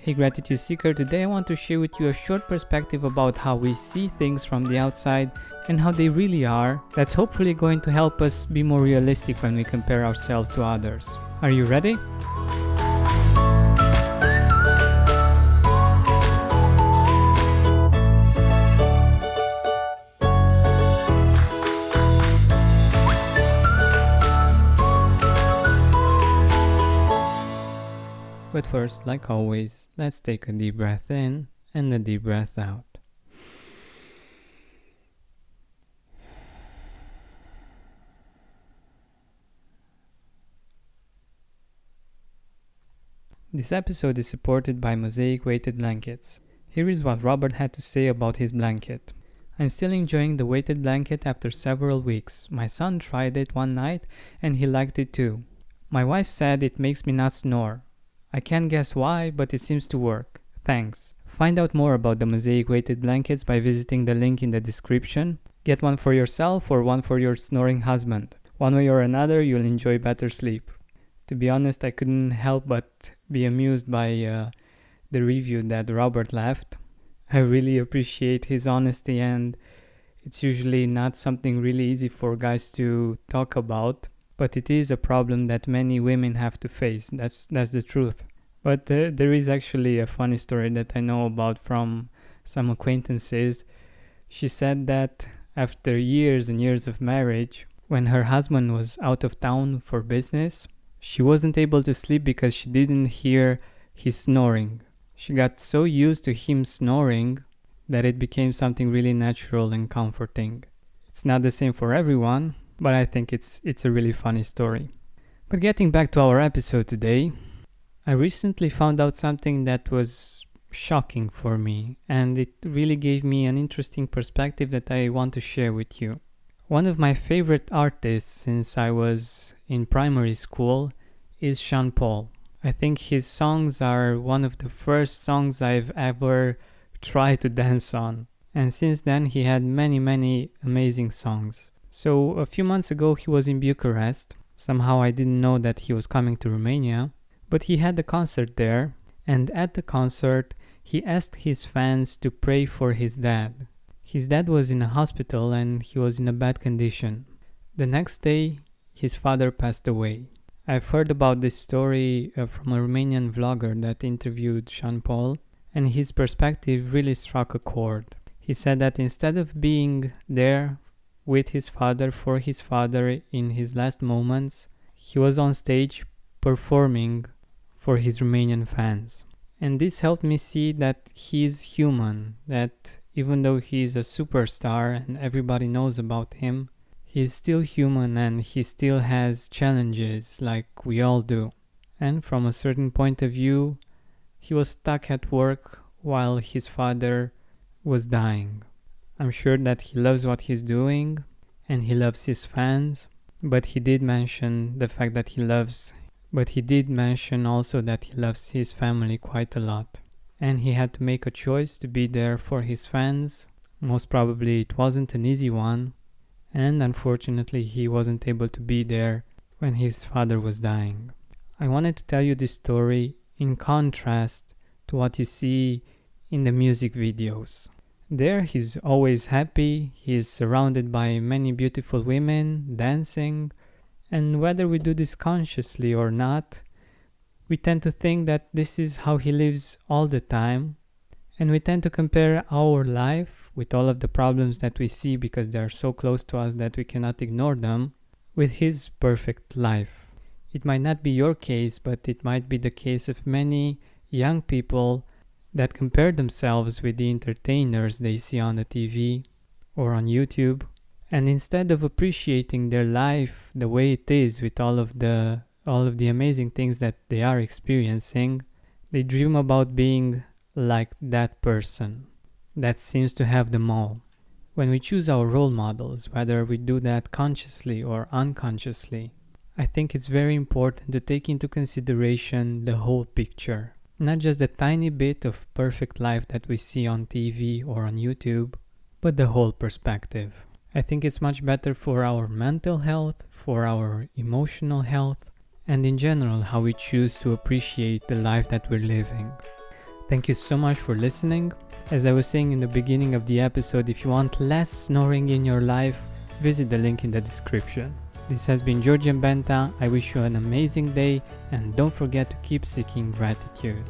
Hey Gratitude Seeker, today I want to share with you a short perspective about how we see things from the outside and how they really are. That's hopefully going to help us be more realistic when we compare ourselves to others. Are you ready? But first, like always, let's take a deep breath in and a deep breath out. This episode is supported by Mosaic weighted blankets. Here is what Robert had to say about his blanket. I'm still enjoying the weighted blanket after several weeks. My son tried it one night and he liked it too. My wife said it makes me not snore. I can't guess why, but it seems to work. Thanks. Find out more about the Mosaic weighted blankets by visiting the link in the description. Get one for yourself or one for your snoring husband. One way or another, you'll enjoy better sleep. To be honest, I couldn't help but be amused by the review that Robert left. I really appreciate his honesty, and it's usually not something really easy for guys to talk about. But it is a problem that many women have to face. That's the truth. But there is actually a funny story that I know about from some acquaintances. She said that after years and years of marriage, when her husband was out of town for business, she wasn't able to sleep because she didn't hear his snoring. She got so used to him snoring that it became something really natural and comforting. It's not the same for everyone, but I think it's a really funny story. But getting back to our episode today, I recently found out something that was shocking for me, and it really gave me an interesting perspective that I want to share with you. One of my favorite artists since I was in primary school is Sean Paul. I think his songs are one of the first songs I've ever tried to dance on, and since then he had many amazing songs. So a few months ago he was in Bucharest. Somehow I didn't know that he was coming to Romania, but he had a concert there, and at the concert he asked his fans to pray for his dad. His dad was in a hospital and he was in a bad condition. The next day his father passed away. I've heard about this story from a Romanian vlogger that interviewed Sean Paul, and his perspective really struck a chord. He said that instead of being there with his father, for his father in his last moments, he was on stage performing for his Romanian fans. And this helped me see that he is human, that even though he is a superstar and everybody knows about him, he is still human and he still has challenges like we all do. And from a certain point of view, he was stuck at work while his father was dying. I'm sure that he loves what he's doing and he loves his fans, but he did mention the fact that he did mention also that he loves his family quite a lot. And he had to make a choice to be there for his fans. Most probably it wasn't an easy one, and unfortunately he wasn't able to be there when his father was dying. I wanted to tell you this story in contrast to what you see in the music videos. There he's always happy, he's surrounded by many beautiful women dancing, and whether we do this consciously or not, we tend to think that this is how he lives all the time, and we tend to compare our life with all of the problems that we see because they are so close to us that we cannot ignore them, with his perfect life. It might not be your case, but it might be the case of many young people that compare themselves with the entertainers they see on the TV or on YouTube, and instead of appreciating their life the way it is with all of the amazing things that they are experiencing, they dream about being like that person that seems to have them all. When we choose our role models, whether we do that consciously or unconsciously, I think it's very important to take into consideration the whole picture. Not just the tiny bit of perfect life that we see on TV or on YouTube, but the whole perspective. I think it's much better for our mental health, for our emotional health, and in general how we choose to appreciate the life that we're living. Thank you so much for listening. As I was saying in the beginning of the episode, if you want less snoring in your life, visit the link in the description. This has been Georgian Benta. I wish you an amazing day, and don't forget to keep seeking gratitude.